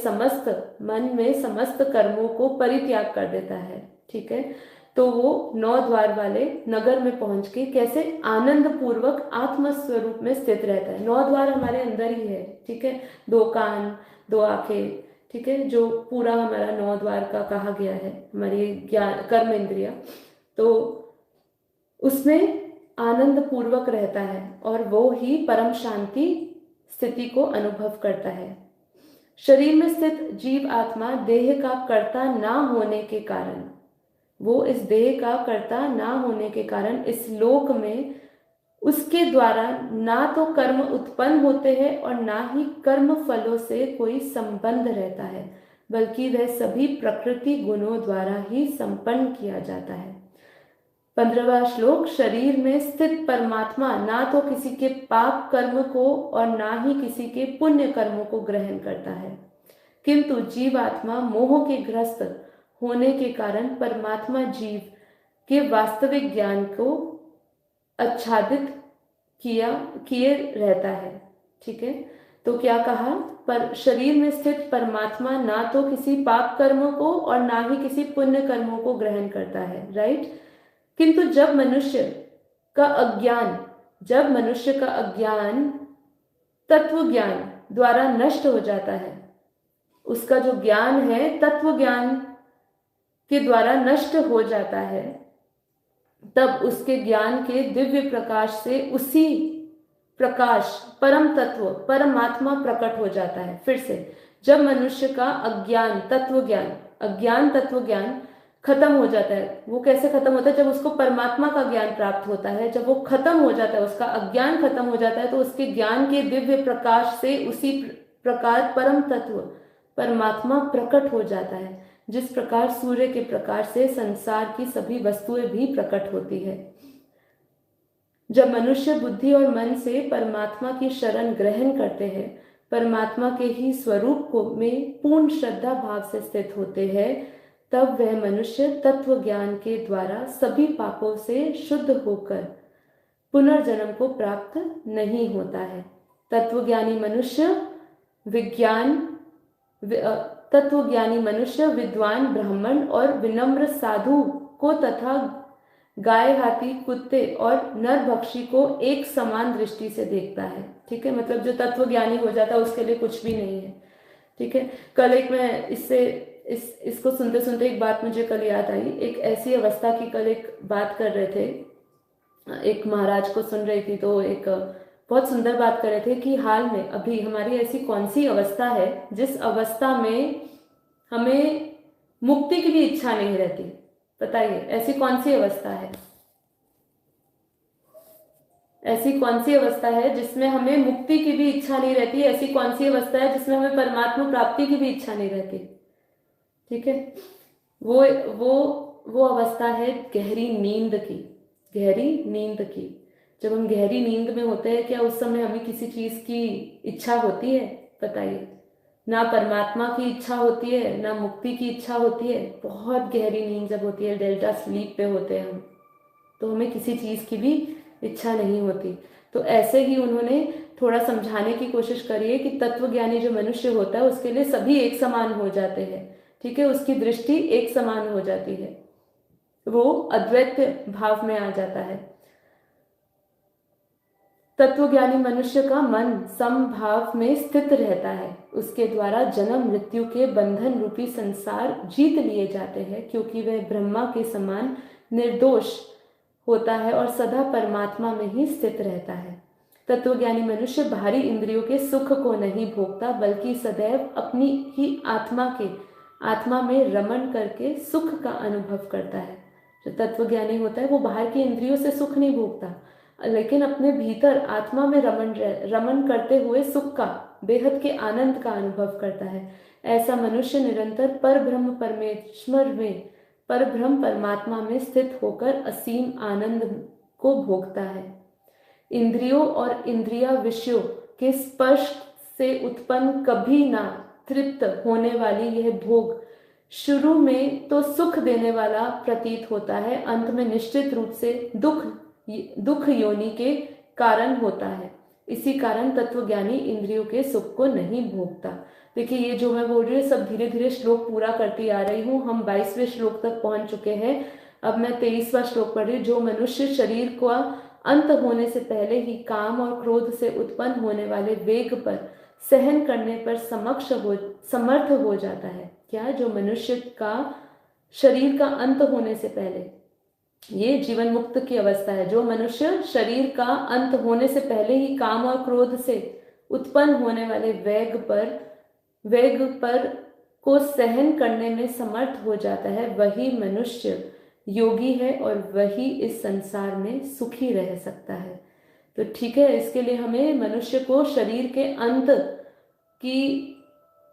[SPEAKER 1] समस्त कर्मों को परित्याग कर देता है, ठीक है, तो वो 9 द्वार वाले नगर में पहुंच के कैसे आनंद पूर्वक आत्म स्वरूप में स्थित रहता है। 9 द्वार हमारे अंदर ही है, ठीक है, 2 कान, 2 आंखें, ठीक है, जो पूरा हमारा 9 द्वार का कहा गया है, हमारी ज्ञान कर्म इंद्रिया। तो उसमें आनंद पूर्वक रहता है और वो ही परम शांति स्थिति को अनुभव करता है। शरीर में स्थित जीव आत्मा देह का कर्ता ना होने के कारण, वो इस देह का कर्ता ना होने के कारण इस लोक में उसके द्वारा ना तो कर्म उत्पन्न होते हैं और ना ही कर्म फलों से कोई संबंध रहता है, बल्कि वह सभी प्रकृति गुणों द्वारा ही संपन्न किया जाता है। 15वां श्लोक, शरीर में स्थित परमात्मा ना तो किसी के पाप कर्म को और ना ही किसी के पुण्य कर्मों को ग्रहण करता है, किंतु जीवात्मा मोह के ग्रस्त होने के कारण परमात्मा जीव के वास्तविक ज्ञान को आच्छादित किए रहता है। ठीक है, तो क्या कहा, पर शरीर में स्थित परमात्मा ना तो किसी पाप कर्मों को और ना ही किसी पुण्य कर्मों को ग्रहण करता है, राइट। किंतु जब मनुष्य का अज्ञान तत्व ज्ञान द्वारा नष्ट हो जाता है, उसका जो ज्ञान है तत्व ज्ञान के द्वारा नष्ट हो जाता है, तब उसके ज्ञान के दिव्य प्रकाश से उसी प्रकाश परम तत्व परमात्मा प्रकट हो जाता है। फिर से, जब मनुष्य का अज्ञान तत्व ज्ञान खत्म हो जाता है, वो कैसे खत्म होता है, जब उसको परमात्मा का ज्ञान प्राप्त होता है, जब वो खत्म हो जाता है, उसका अज्ञान खत्म हो जाता है, तो उसके ज्ञान के दिव्य प्रकाश से उसी प्रकार परम तत्व परमात्मा प्रकट हो जाता है, जिस प्रकार सूर्य के प्रकाश से संसार की सभी वस्तुएं भी प्रकट होती है। जब मनुष्य बुद्धि और मन से परमात्मा की शरण ग्रहण करते हैं, परमात्मा के ही स्वरूप को में पूर्ण श्रद्धा भाव से स्थित होते हैं, तब वह मनुष्य तत्व ज्ञान के द्वारा सभी पापों से शुद्ध होकर पुनर्जन्म को प्राप्त नहीं होता है। तत्वज्ञानी मनुष्य विद्वान ब्राह्मण और विनम्र साधु को तथा गाय, हाथी, कुत्ते और नरभक्षी को एक समान दृष्टि से देखता है। ठीक है, मतलब जो तत्वज्ञानी हो जाता है उसके लिए कुछ भी नहीं है। ठीक है, कल एक मैं इसको सुनते सुनते एक बात मुझे कल याद आई। एक ऐसी अवस्था की कल एक बात कर रहे थे, एक महाराज को सुन रही थी, तो एक बहुत सुंदर बात कर रहे थे कि हाल में अभी हमारी ऐसी कौन सी अवस्था है जिस अवस्था में हमें मुक्ति की भी इच्छा नहीं रहती। बताइए, ऐसी कौन सी अवस्था है? ऐसी कौन सी अवस्था है जिसमें हमें मुक्ति की भी इच्छा नहीं रहती? ऐसी कौन सी अवस्था है जिसमें हमें परमात्मा प्राप्ति की भी इच्छा नहीं रहती? ठीक है, वो अवस्था है गहरी नींद की। जब हम गहरी नींद में होते हैं, क्या उस समय हमें किसी चीज की इच्छा होती है? बताइए, ना परमात्मा की इच्छा होती है, ना मुक्ति की इच्छा होती है। बहुत गहरी नींद जब होती है, डेल्टा स्लीप पे होते हैं हम, तो हमें किसी चीज की भी इच्छा नहीं होती। तो ऐसे ही उन्होंने थोड़ा समझाने की कोशिश करी है कि तत्वज्ञानी जो मनुष्य होता है उसके लिए सभी एक समान हो जाते हैं। ठीक है, उसकी दृष्टि एक समान हो जाती है, वो अद्वैत भाव में आ जाता है। तत्वज्ञानी मनुष्य का मन समभाव में स्थित रहता है, उसके द्वारा जन्म मृत्यु के बंधन रूपी संसार जीत लिए जाते हैं, क्योंकि वह ब्रह्मा के समान निर्दोष होता है और सदा परमात्मा में ही स्थित रहता है। तत्वज्ञानी मनुष्य बाहरी इंद्रियों के सुख को नहीं भोगता, बल्कि सदैव अपनी ही आत्मा में रमण करके सुख का अनुभव करता है। जो तत्वज्ञानी होता है वो बाहर की इंद्रियों से सुख नहीं भोगता, लेकिन अपने भीतर आत्मा में रमण करते हुए सुख का, बेहद के आनंद का अनुभव करता है। ऐसा मनुष्य निरंतर परब्रह्म परमात्मा में स्थित होकर असीम आनंद को भोगता है। इंद्रियों और इंद्रिया विषयों के स्पर्श से उत्पन्न कभी ना तृप्त होने वाली यह भोग शुरू में तो सुख देने वाला प्रतीत होता है, अंत में निश्चित रूप से दुख योनि के कारण होता है। इसी कारण तत्वज्ञानी इंद्रियों के सुख को नहीं भोगता। देखिए, ये जो मैं बोल रही हूँ सब धीरे धीरे श्लोक पूरा करती आ रही हूँ। हम 22वें श्लोक तक पहुंच चुके हैं। अब मैं 23वां श्लोक पढ़ रही हूँ। जो मनुष्य शरीर का अंत होने से पहले ही काम और क्रोध से उत्पन्न होने वाले वेग पर सहन करने पर समर्थ हो जाता है। क्या? जो मनुष्य का शरीर का अंत होने से पहले ये जीवन मुक्त की अवस्था है। जो मनुष्य शरीर का अंत होने से पहले ही काम और क्रोध से उत्पन्न होने वाले वेग पर को सहन करने में समर्थ हो जाता है, वही मनुष्य योगी है और वही इस संसार में सुखी रह सकता है। तो ठीक है, इसके लिए हमें मनुष्य को शरीर के अंत की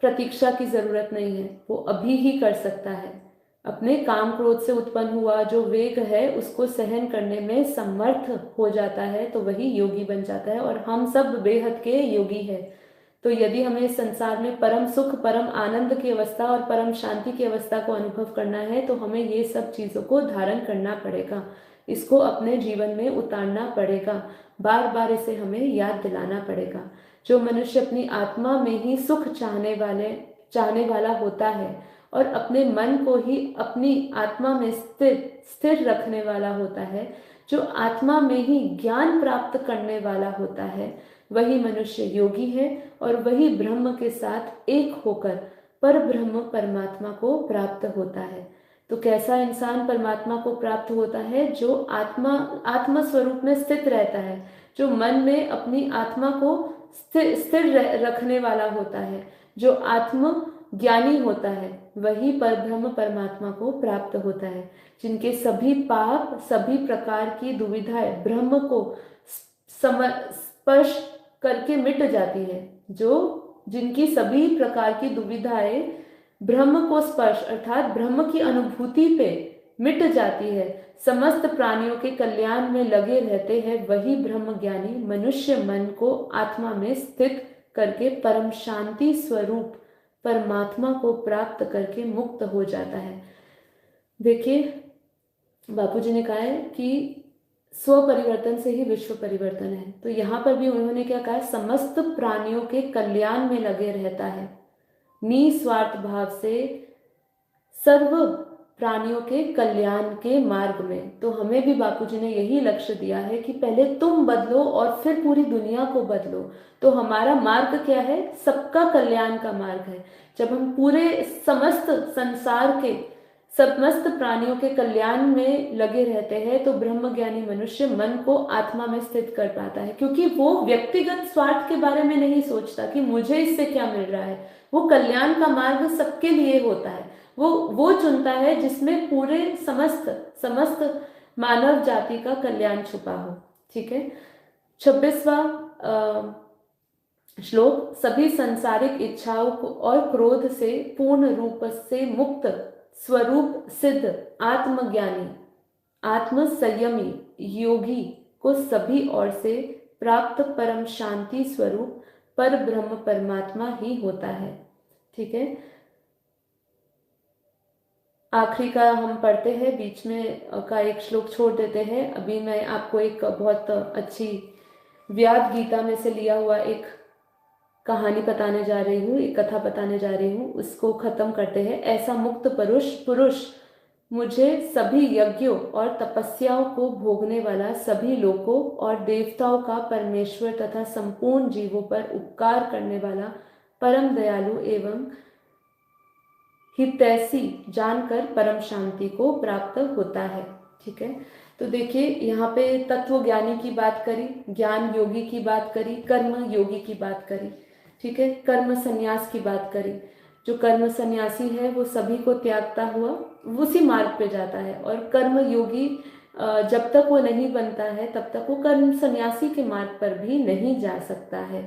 [SPEAKER 1] प्रतीक्षा की जरूरत नहीं है, वो अभी ही कर सकता है। अपने काम क्रोध से उत्पन्न हुआ जो वेग है उसको सहन करने में समर्थ हो जाता है, तो वही योगी बन जाता है। और हम सब बेहद के योगी हैं। तो यदि हमें इस संसार में परम सुख, परम आनंद की अवस्था और परम शांति की अवस्था को अनुभव करना है, तो हमें ये सब चीजों को धारण करना पड़ेगा, इसको अपने जीवन में उतारना पड़ेगा, बार बार इसे हमें याद दिलाना पड़ेगा। जो मनुष्य अपनी आत्मा में ही सुख चाहने वाला होता है और अपने मन को ही अपनी आत्मा में स्थिर रखने वाला होता है, जो आत्मा में ही ज्ञान प्राप्त करने वाला होता है, वही मनुष्य योगी है और वही ब्रह्म के साथ एक होकर पर ब्रह्म परमात्मा को प्राप्त होता है। तो कैसा इंसान परमात्मा को प्राप्त होता है? जो आत्मा स्वरूप में स्थित रहता है, जो मन में अपनी आत्मा को स्थिर रखने वाला होता है, जो आत्म ज्ञानी होता है, वही परब्रह्म परमात्मा को प्राप्त होता है। जिनके सभी पाप, सभी प्रकार की दुविधाएं ब्रह्म को स्पर्श करके मिट जाती है, जिनकी सभी प्रकार की दुविधाएं ब्रह्म को स्पर्श अर्थात ब्रह्म की अनुभूति पे मिट जाती है, समस्त प्राणियों के कल्याण में लगे रहते हैं, वही ब्रह्म ज्ञानी मनुष्य मन को आत्मा में स्थित करके परम शांति स्वरूप परमात्मा को प्राप्त करके मुक्त हो जाता है। देखिए, बापूजी ने कहा है कि स्व परिवर्तन से ही विश्व परिवर्तन है। तो यहाँ पर भी उन्होंने क्या कहा? समस्त प्राणियों के कल्याण में लगे रहता है, निस्वार्थ भाव से सर्व प्राणियों के कल्याण के मार्ग में। तो हमें भी बापूजी ने यही लक्ष्य दिया है कि पहले तुम बदलो और फिर पूरी दुनिया को बदलो। तो हमारा मार्ग क्या है? सबका कल्याण का मार्ग है। जब हम पूरे समस्त संसार के समस्त प्राणियों के कल्याण में लगे रहते हैं, तो ब्रह्मज्ञानी मनुष्य मन को आत्मा में स्थित कर पाता है, क्योंकि वो व्यक्तिगत स्वार्थ के बारे में नहीं सोचता कि मुझे इससे क्या मिल रहा है। वो कल्याण का मार्ग सबके लिए होता है, वो चुनता है जिसमें पूरे समस्त मानव जाति का कल्याण छुपा हो। ठीक है। 26वां श्लोक, सभी सांसारिक इच्छाओं को और क्रोध से पूर्ण रूप से मुक्त स्वरूप सिद्ध आत्मज्ञानी आत्म संयमी योगी को सभी ओर से प्राप्त परम शांति स्वरूप पर ब्रह्म परमात्मा ही होता है। ठीक है। आखिरी का हम पढ़ते हैं, बीच में का एक श्लोक छोड़ देते हैं। अभी मैं आपको एक बहुत अच्छी व्याद गीता में से लिया हुआ एक कहानी बताने जा रही हूँ, एक कथा बताने जा रही हूँ, उसको खत्म करते हैं। ऐसा मुक्त पुरुष मुझे सभी यज्ञों और तपस्याओं को भोगने वाला, सभी लोकों और देवताओं का परमेश्वर तथा संपूर्ण जीवों पर उपकार करने वाला परम दयालु एवं हितैषी जानकर परम शांति को प्राप्त होता है। ठीक है। तो देखिए, यहाँ पे तत्व ज्ञानी की बात करी, ज्ञान योगी की बात करी, कर्म योगी की बात करी। ठीक है। कर्म संन्यास की बात करी। जो कर्म सन्यासी है वो सभी को त्यागता हुआ उसी मार्ग पे जाता है, और कर्म योगी जब तक वो नहीं बनता है तब तक वो कर्म सन्यासी के मार्ग पर भी नहीं जा सकता है।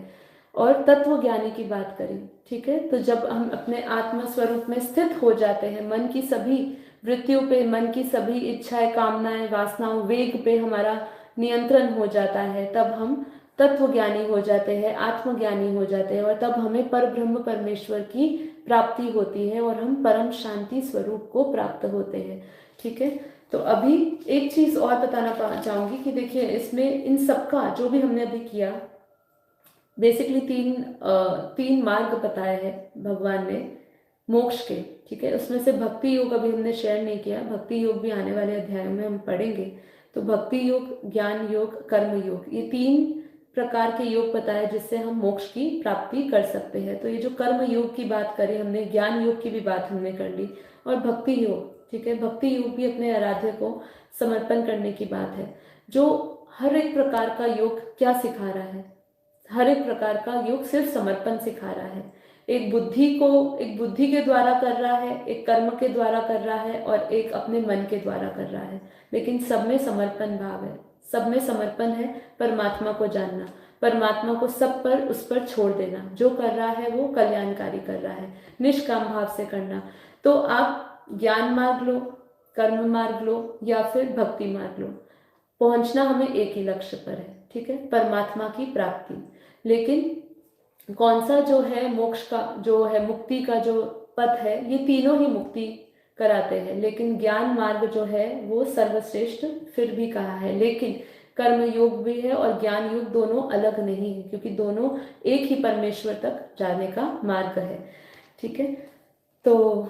[SPEAKER 1] और तत्व ज्ञानी की बात करी। ठीक है। तो जब हम अपने आत्म स्वरूप में स्थित हो जाते हैं, मन की सभी वृत्तियों पे, मन की सभी इच्छाएं, कामनाएं, वासनाओं, वेग पे हमारा नियंत्रण हो जाता है, तब हम तत्व ज्ञानी हो जाते हैं, आत्मज्ञानी हो जाते हैं, और तब हमें पर ब्रह्म परमेश्वर की प्राप्ति होती है और हम परम शांति स्वरूप को प्राप्त होते हैं। ठीक है। तो अभी एक चीज और बताना चाहूंगी कि देखिए, इसमें इन सबका जो भी हमने अभी किया, बेसिकली तीन मार्ग बताए हैं भगवान ने मोक्ष के। ठीक है। उसमें से भक्ति योग अभी हमने शेयर नहीं किया, भक्ति योग भी आने वाले अध्यायों में हम पढ़ेंगे। तो भक्ति योग, ज्ञान योग, कर्म योग, ये 3 प्रकार के योग बताए जिससे हम मोक्ष की प्राप्ति कर सकते हैं। तो ये जो कर्म योग की बात करी हमने, ज्ञान योग की भी बात हमने कर ली, और भक्ति योग, ठीक है। भक्ति योग भी अपने आराध्य को समर्पण करने की बात है। जो हर एक प्रकार का योग क्या सिखा रहा है? हर एक प्रकार का योग सिर्फ समर्पण सिखा रहा है। एक बुद्धि के द्वारा कर रहा है, एक कर्म के द्वारा कर रहा है और एक अपने मन के द्वारा कर रहा है, लेकिन सब में समर्पण भाव है। सब में समर्पण है। परमात्मा को जानना, परमात्मा को सब पर उस पर छोड़ देना। जो कर रहा है वो कल्याणकारी कर रहा है, निष्काम भाव से करना। तो आप ज्ञान मार्ग लो, कर्म मार्ग लो या फिर भक्ति मार्ग लो, पहुंचना हमें एक ही लक्ष्य पर है, ठीक है, परमात्मा की प्राप्ति। लेकिन कौन सा जो है मोक्ष का, जो है मुक्ति का जो पथ है, ये तीनों ही मुक्ति कराते हैं, लेकिन ज्ञान मार्ग जो है वो सर्वश्रेष्ठ फिर भी कहा है। लेकिन कर्म योग भी है और ज्ञान योग दोनों अलग नहीं है, क्योंकि दोनों एक ही परमेश्वर तक जाने का मार्ग है, ठीक है। तो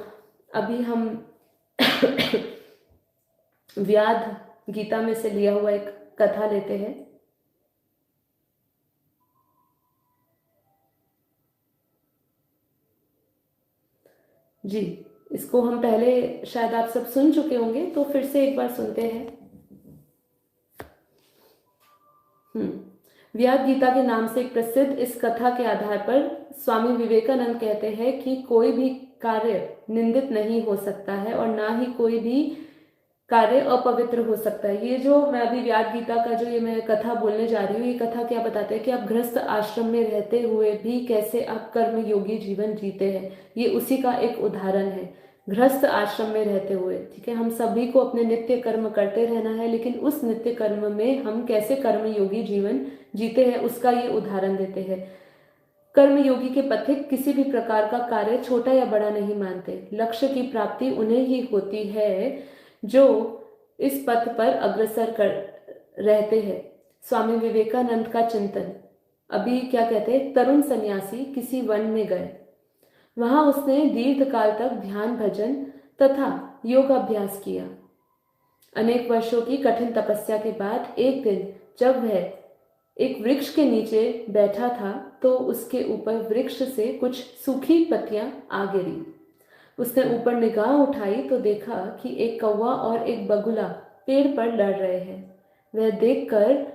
[SPEAKER 1] अभी हम व्याध गीता में से लिया हुआ एक कथा लेते हैं। जी, इसको हम पहले शायद आप सब सुन चुके होंगे, तो फिर से एक बार सुनते हैं। व्याध गीता के नाम से एक प्रसिद्ध इस कथा के आधार पर स्वामी विवेकानंद कहते हैं कि कोई भी कार्य निंदित नहीं हो सकता है और ना ही कोई भी कार्य अपवित्र हो सकता है। ये जो मैं अभी व्याध गीता का जो ये मैं कथा बोलने जा रही हूँ, ये कथा क्या बताते हैं कि आप गृहस्थ आश्रम में रहते हुए भी कैसे आप कर्म योगी जीवन जीते हैं, ये उसी का एक उदाहरण है। गृहस्थ आश्रम में रहते हुए, ठीक है, हम सभी को अपने नित्य कर्म करते रहना है, लेकिन उस नित्य कर्म में हम कैसे कर्म योगी जीवन जीते हैं उसका ये उदाहरण देते हैं। कर्म योगी के पथिक किसी भी प्रकार का कार्य छोटा या बड़ा नहीं मानते। लक्ष्य की प्राप्ति उन्हें ही होती है जो इस पथ पर अग्रसर कर रहते हैं। स्वामी विवेकानंद का चिंतन। अभी क्या कहते हैं, तरुण सन्यासी किसी वन में गए। वहां उसने दीर्घ काल तक ध्यान भजन तथा योग अभ्यास किया। अनेक वर्षों की कठिन तपस्या के बाद एक दिन जब वह एक वृक्ष के नीचे बैठा था तो उसके ऊपर वृक्ष से कुछ सूखी पत्तियां आ गिरी। उसने ऊपर निगाह उठाई तो देखा कि एक कौवा और एक बगुला पेड़ पर लड़ रहे हैं। वह देखकर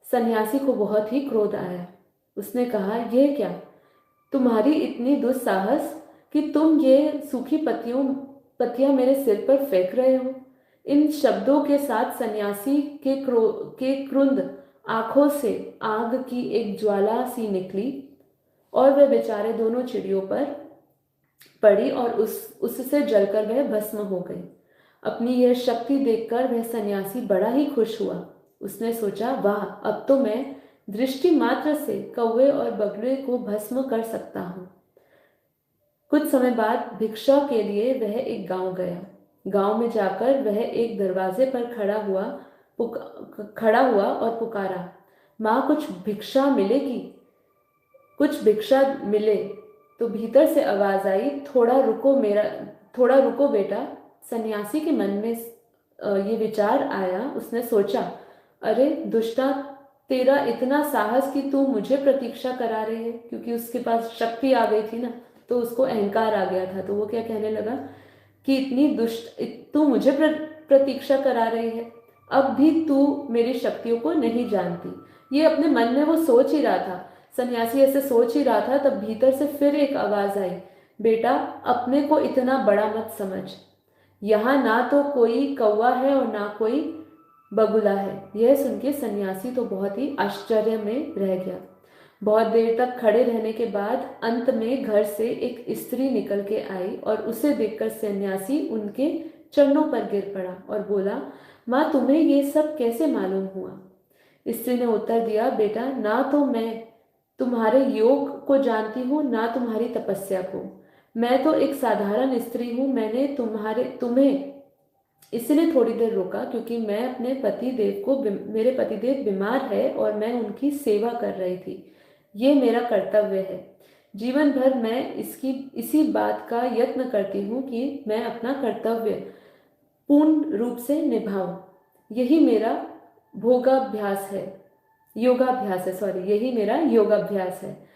[SPEAKER 1] सन्यासी को बहुत ही क्रोध आया। उसने कहा, यह क्या, तुम्हारी इतनी दुस्साहस कि तुम ये सूखी पत्तियां मेरे सिर पर फेंक रहे हो। इन शब्दों के साथ सन्यासी के क्रुंद आंखों से आग की एक ज्वाला सी निकली और वह बेचारे दोनों चिड़ियों पर पड़ी और उससे जलकर वह भस्म हो गई। अपनी यह शक्ति देखकर वह सन्यासी बड़ा ही खुश हुआ। उसने सोचा, वाह, अब तो मैं दृष्टि मात्र से कौवे और बगुले को भस्म कर सकता हूँ। कुछ समय बाद भिक्षा के लिए वह एक गांव गया। गांव में जाकर वह एक दरवाजे पर खड़ा हुआ और पुकारा, माँ, कुछ भिक्षा मिलेगी? कुछ भिक्षा मिले? तो भीतर से आवाज आई, थोड़ा रुको बेटा। सन्यासी के मन में ये विचार आया। उसने सोचा, अरे दुष्टा, तेरा इतना साहस कि तू मुझे प्रतीक्षा करा रही है, क्योंकि उसके पास शक्ति आ गई थी ना, तो उसको अहंकार आ गया था। तो वो क्या कहने लगा कि इतनी दुष्ट, तू मुझे प्रतीक्षा करा रही है, अब भी तू मेरी शक्तियों को नहीं जानती। ये अपने मन में वो सोच ही रहा था। सन्यासी ऐसे सोच ही रहा था, तब भीतर से फिर एक आवाज आई, बेटा, अपने को इतना बड़ा मत समझ। यहाँ ना तो कोई कौवा है और ना कोई बगुला है। यह सुन के सन्यासी तो बहुत ही आश्चर्य में रह गया। बहुत देर तक खड़े रहने के बाद अंत में घर से एक स्त्री निकल के आई और उसे देखकर सन्यासी उनके चरणों पर गिर पड़ा और बोला, माँ, तुम्हें ये सब कैसे मालूम हुआ? स्त्री ने उत्तर दिया, बेटा, ना तो मैं तुम्हारे योग को जानती हूँ ना तुम्हारी तपस्या को। मैं तो एक साधारण स्त्री हूँ। मैंने तुम्हें इसलिए थोड़ी देर रोका क्योंकि मैं अपने मेरे पतिदेव बीमार है और मैं उनकी सेवा कर रही थी। ये मेरा कर्तव्य है। जीवन भर मैं इसी बात का यत्न करती हूँ कि मैं अपना कर्तव्य पूर्ण रूप से निभाऊं। यही मेरा यही मेरा योगाभ्यास है।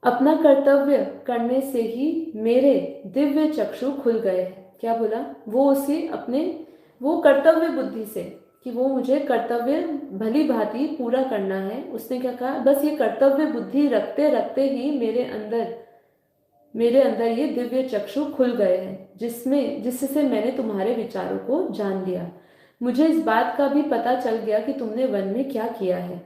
[SPEAKER 1] अपना कर्तव्य करने से ही मेरे दिव्य चक्षु खुल गए हैं। क्या बोला? वो उसे अपने वो कर्तव्य बुद्धि से कि वो मुझे कर्तव्य भली भांति पूरा करना है, उसने क्या कहा? बस ये कर्तव्य बुद्धि रखते रखते ही मेरे अंदर ये दिव्य चक्षु खुल गए हैं, जिससे मैंने तुम्हारे विचारों को जान लिया। मुझे इस बात का भी पता चल गया कि तुमने वन में क्या किया है।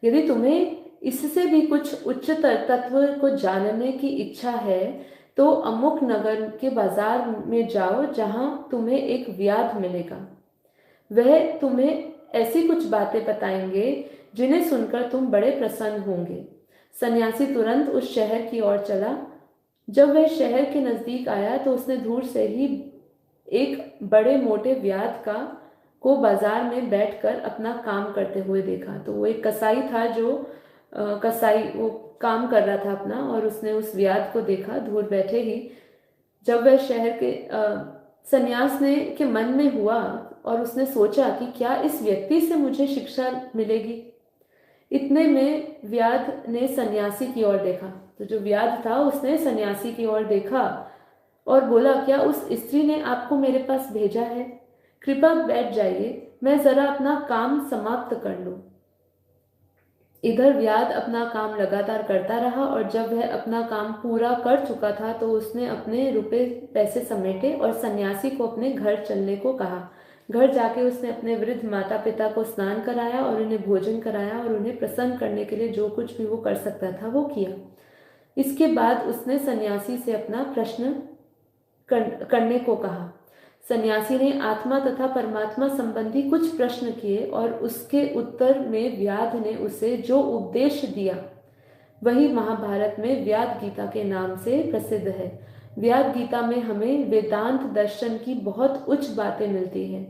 [SPEAKER 1] यदि तुम्हें इससे भी कुछ उच्चतर तत्व को जानने की इच्छा है तो अमुक नगर के बाजार में जाओ, जहां तुम्हें एक व्याध मिलेगा। वह तुम्हें ऐसी कुछ बातें बताएंगे जिन्हें सुनकर तुम बड़े प्रसन्न होंगे। सन्यासी तुरंत उस शहर की ओर चला। जब वह शहर के नजदीक आया तो उसने दूर से ही एक बड़े मोटे व्याध को बाजार में बैठकर अपना काम करते हुए देखा। तो वो एक कसाई था, जो कसाई वो काम कर रहा था अपना, और उसने उस व्याध को देखा दूर बैठे ही। जब वह शहर के सन्यास ने के मन में हुआ और उसने सोचा कि क्या इस व्यक्ति से मुझे शिक्षा मिलेगी। इतने में व्याध ने सन्यासी की ओर देखा। तो जो व्याध था उसने सन्यासी की ओर देखा और बोला, क्या उस स्त्री ने आपको मेरे पास भेजा है? कृपया बैठ जाइए, मैं जरा अपना काम समाप्त कर लूं। इधर व्याध अपना काम लगातार करता रहा और जब वह अपना काम पूरा कर चुका था तो उसने अपने रुपए पैसे समेटे और सन्यासी को अपने घर चलने को कहा। घर जाके उसने अपने वृद्ध माता पिता को स्नान कराया और उन्हें भोजन कराया और उन्हें प्रसन्न करने के लिए जो कुछ भी वो कर सकता था वो किया। इसके बाद उसने सन्यासी से अपना प्रश्न करने को कहा। सन्यासी ने आत्मा तथा परमात्मा संबंधी कुछ प्रश्न किए और उसके उत्तर में व्याध ने उसे जो उपदेश दिया वही महाभारत में व्याध गीता के नाम से प्रसिद्ध है। व्याध गीता में हमें वेदांत दर्शन की बहुत उच्च बातें मिलती हैं।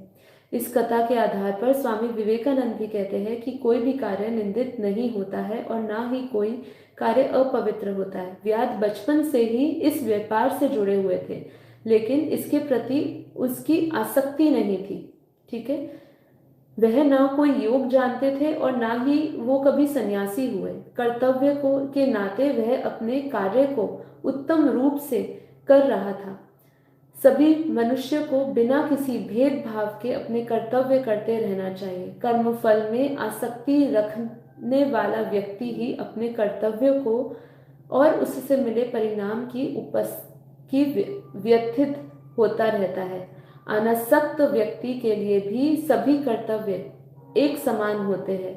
[SPEAKER 1] इस कथा के आधार पर स्वामी विवेकानंद भी कहते हैं कि कोई भी कार्य निंदित नहीं होता है और ना ही कोई कार्य अपवित्र होता है। व्याध बचपन से ही इस व्यापार से जुड़े हुए थे, लेकिन इसके प्रति उसकी आसक्ति नहीं थी। ठीक है, वह ना कोई योग जानते थे और ना ही वो कभी सन्यासी हुए। कर्तव्य को के नाते वह अपने कार्य को उत्तम रूप से कर रहा था। सभी मनुष्य को बिना किसी भेदभाव के अपने कर्तव्य करते रहना चाहिए। कर्म फल में आसक्ति रखने वाला व्यक्ति ही अपने कर्तव्य को और उससे मिले परिणाम की व्यथित होता रहता है। अनासक्त व्यक्ति के लिए भी सभी कर्तव्य एक समान होते हैं।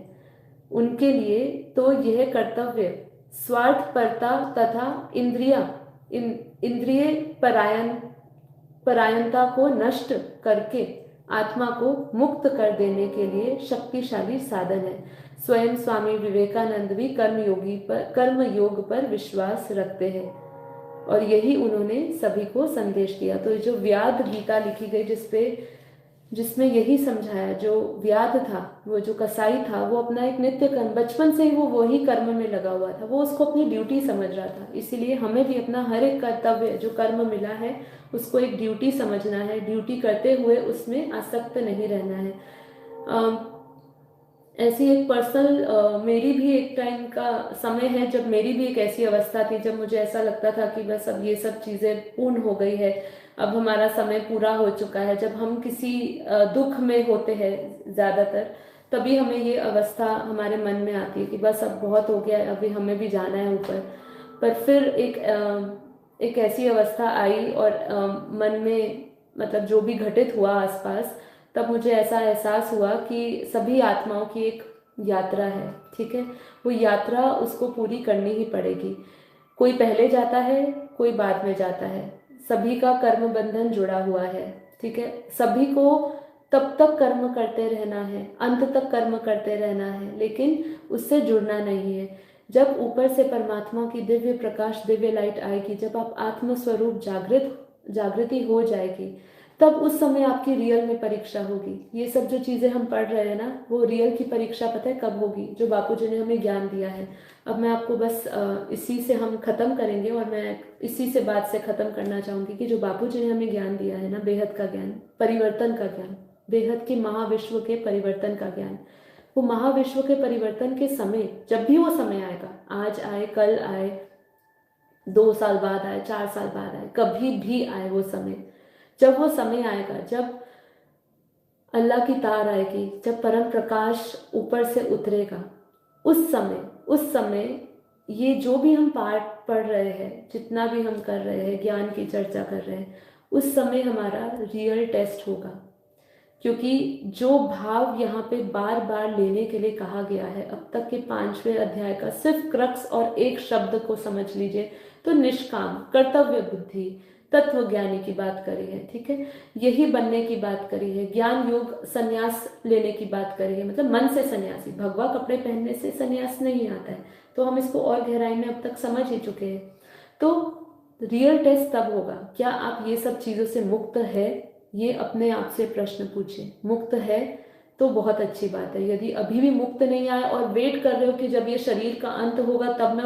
[SPEAKER 1] उनके लिए तो यह कर्तव्य स्वार्थपरता तथा इंद्रिय परायणता को नष्ट करके आत्मा को मुक्त कर देने के लिए शक्तिशाली साधन है। स्वयं स्वामी विवेकानंद भी कर्म योग पर विश्वास रखते हैं और यही उन्होंने सभी को संदेश दिया। तो जो व्याध गीता लिखी गई जिसमें यही समझाया, जो व्याध था, वो जो कसाई था, वो अपना एक नित्य कर्म, बचपन से ही वो वही कर्म में लगा हुआ था, वो उसको अपनी ड्यूटी समझ रहा था। इसीलिए हमें भी अपना हर एक कर्तव्य जो कर्म मिला है उसको एक ड्यूटी समझना है, ड्यूटी करते हुए उसमें आसक्त नहीं रहना है। ऐसी एक पर्सनल मेरी भी एक टाइम का समय है जब मेरी भी एक ऐसी अवस्था थी जब मुझे ऐसा लगता था कि बस अब ये सब चीज़ें पूर्ण हो गई है, अब हमारा समय पूरा हो चुका है। जब हम किसी दुख में होते हैं ज़्यादातर, तभी हमें ये अवस्था हमारे मन में आती है कि बस अब बहुत हो गया है, अभी हमें भी जाना है ऊपर। पर फिर एक ऐसी अवस्था आई और मन में मतलब जो भी घटित हुआ आसपास, तब मुझे ऐसा एहसास हुआ कि सभी आत्माओं की एक यात्रा है। ठीक है, वो यात्रा उसको पूरी करनी ही पड़ेगी। कोई पहले जाता है, कोई बाद में जाता है, सभी का कर्म बंधन जुड़ा हुआ है। ठीक है, सभी को तब तक कर्म करते रहना है, अंत तक कर्म करते रहना है, लेकिन उससे जुड़ना नहीं है। जब ऊपर से परमात्मा की दिव्य प्रकाश, दिव्य लाइट आएगी, जब आप आत्मस्वरूप जागृति हो जाएगी, तब उस समय आपकी रियल में परीक्षा होगी। ये सब जो चीज़ें हम पढ़ रहे हैं ना, वो रियल की परीक्षा पता है कब होगी? जो बापूजी ने हमें ज्ञान दिया है। अब मैं आपको बस इसी से हम खत्म करेंगे और मैं इसी से बात से खत्म करना चाहूँगी कि जो बापूजी ने हमें ज्ञान दिया है ना, बेहद का ज्ञान, परिवर्तन का ज्ञान, बेहद के महाविश्व के परिवर्तन का ज्ञान, वो महाविश्व के परिवर्तन के समय, जब भी वो समय आएगा, आज आए, कल आए, 2 साल बाद आए, 4 साल बाद आए, कभी भी आए वो समय, जब वो समय आएगा, जब अल्लाह की तार आएगी, जब परम प्रकाश ऊपर से उतरेगा, उस समय ये जो भी हम पाठ पढ़ रहे हैं, जितना भी हम कर रहे हैं, ज्ञान की चर्चा कर रहे हैं, उस समय हमारा रियल टेस्ट होगा। क्योंकि जो भाव यहाँ पे बार बार लेने के लिए कहा गया है, अब तक के 5वें अध्याय का सिर्फ क्रक्स और एक शब्द को समझ लीजिए तो निष्काम, कर्तव्य बुद्धि, तत्व ज्ञानी की बात करी है, ठीक है, यही बनने की बात करी है, ज्ञान योग संन्यास लेने की बात करी है, मतलब मन से सन्यासी, भगवा कपड़े पहनने से सन्यास नहीं आता है, तो हम इसको और गहराई में अब तक समझ ही चुके हैं। तो रियल टेस्ट तब होगा, क्या आप ये सब चीज़ों से मुक्त है, ये अपने आप से प्रश्न पूछिए। मुक्त है तो बहुत अच्छी बात है, यदि अभी भी मुक्त नहीं आया और वेट कर रहे हो कि जब ये शरीर का अंत होगा तब मैं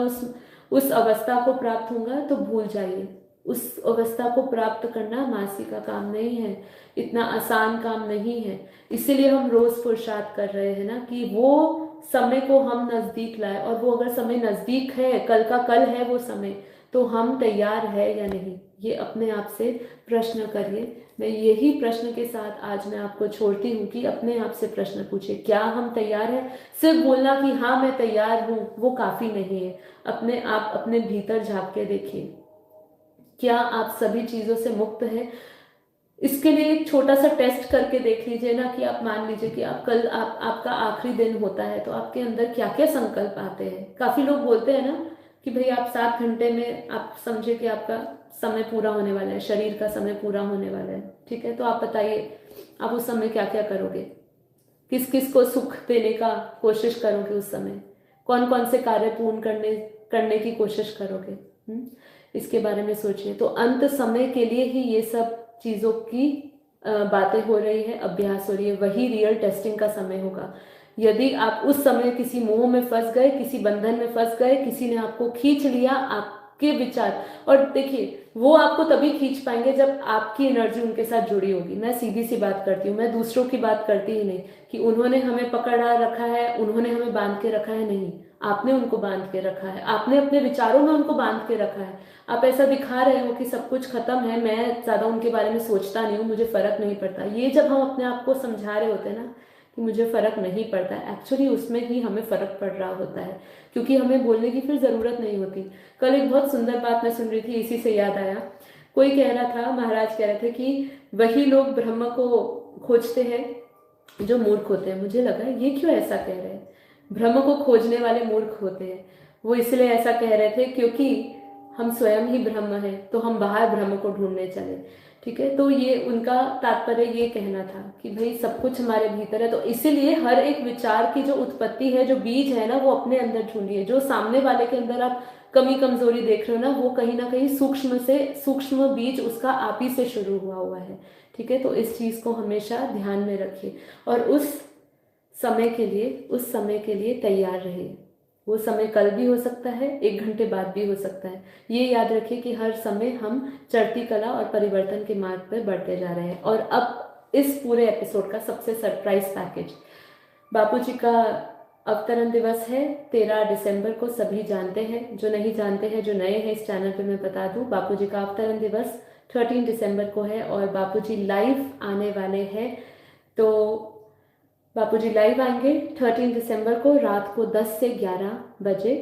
[SPEAKER 1] उस अवस्था को प्राप्त होऊंगा, तो भूल जाइए। उस अवस्था को प्राप्त करना मासी का काम नहीं है, इतना आसान काम नहीं है। इसीलिए हम रोज पुरुषार्थ कर रहे हैं ना, कि वो समय को हम नजदीक लाए, और वो अगर समय नजदीक है, कल का कल है वो समय, तो हम तैयार है या नहीं, ये अपने आप से प्रश्न करिए। मैं यही प्रश्न के साथ आज मैं आपको छोड़ती हूँ कि अपने आप से प्रश्न पूछिए, क्या हम तैयार हैं? सिर्फ बोलना कि हाँ मैं तैयार हूँ वो काफी नहीं है। अपने आप अपने भीतर झांक के देखिए, क्या आप सभी चीजों से मुक्त है? इसके लिए एक छोटा सा टेस्ट करके देख लीजिए ना, कि आप मान लीजिए कि आप कल आपका आखिरी दिन होता है, तो आपके अंदर क्या क्या संकल्प आते हैं। काफी लोग बोलते हैं ना कि भाई आप 7 घंटे में आप समझे कि आपका समय पूरा होने वाला है, शरीर का समय पूरा होने वाला है, ठीक है, तो आप बताइए आप उस समय क्या क्या करोगे, किस किस को सुख देने का कोशिश करोगे उस समय, कौन कौन से कार्य पूर्ण करने की कोशिश करोगे। इसके बारे में सोचिए। तो अंत समय के लिए ही ये सब चीजों की बातें हो रही है, अभ्यास हो रही है, वही रियल टेस्टिंग का समय होगा। यदि आप उस समय किसी मोह में फंस गए, किसी बंधन में फंस गए, किसी ने आपको खींच लिया, आपके विचार, और देखिए वो आपको तभी खींच पाएंगे जब आपकी एनर्जी उनके साथ जुड़ी होगी। मैं सीधी सी बात करती हूँ, मैं दूसरों की बात करती ही नहीं कि उन्होंने हमें पकड़ा रखा है, उन्होंने हमें बांध के रखा है, नहीं, आपने उनको बांध के रखा है, आपने अपने विचारों में उनको बांध के रखा है। आप ऐसा दिखा रहे हो कि सब कुछ खत्म है, मैं ज्यादा उनके बारे में सोचता नहीं हूँ, मुझे फर्क नहीं पड़ता। ये जब हम अपने आप को समझा रहे होते हैं ना कि मुझे फर्क नहीं पड़ता, एक्चुअली उसमें ही हमें फर्क पड़ रहा होता है, क्योंकि हमें बोलने की फिर जरूरत नहीं होती। कल एक बहुत सुंदर बात मैं सुन रही थी, इसी से याद आया। कोई कह रहा था, महाराज कह रहे थे कि वही लोग ब्रह्म को खोजते हैं जो मूर्ख होते हैं। मुझे लगा ये क्यों ऐसा कह रहे हैं, ब्रह्म को खोजने वाले मूर्ख होते हैं। वो इसलिए ऐसा कह रहे थे क्योंकि हम स्वयं ही ब्रह्म हैं, तो हम बाहर ब्रह्म को ढूंढने चले, ठीक है। तो ये उनका तात्पर्य ये कहना था कि भाई सब कुछ हमारे भीतर है, तो इसीलिए हर एक विचार की जो उत्पत्ति है, जो बीज है ना, वो अपने अंदर ढूंढिए। जो सामने वाले के अंदर आप कमी कमजोरी देख रहे हो ना, वो कहीं ना कहीं सूक्ष्म से सूक्ष्म बीज उसका आप ही से शुरू हुआ है, ठीक है। तो इस चीज को हमेशा ध्यान में रखिए और उस समय के लिए तैयार रहिए। वो समय कल भी हो सकता है, 1 घंटे बाद भी हो सकता है। ये याद रखिए कि हर समय हम चढ़ती कला और परिवर्तन के मार्ग पर बढ़ते जा रहे हैं। और अब इस पूरे एपिसोड का सबसे सरप्राइज पैकेज, बापूजी का अवतरण दिवस है 13 दिसंबर को, सभी जानते हैं। जो नहीं जानते हैं, जो नए हैं इस चैनल पे, मैं बता दूं, बापूजी का अवतरण दिवस 13 दिसंबर को है और बापूजी लाइव आने वाले हैं। तो बापूजी लाइव आएंगे 13 दिसंबर को रात को 10 से 11 बजे।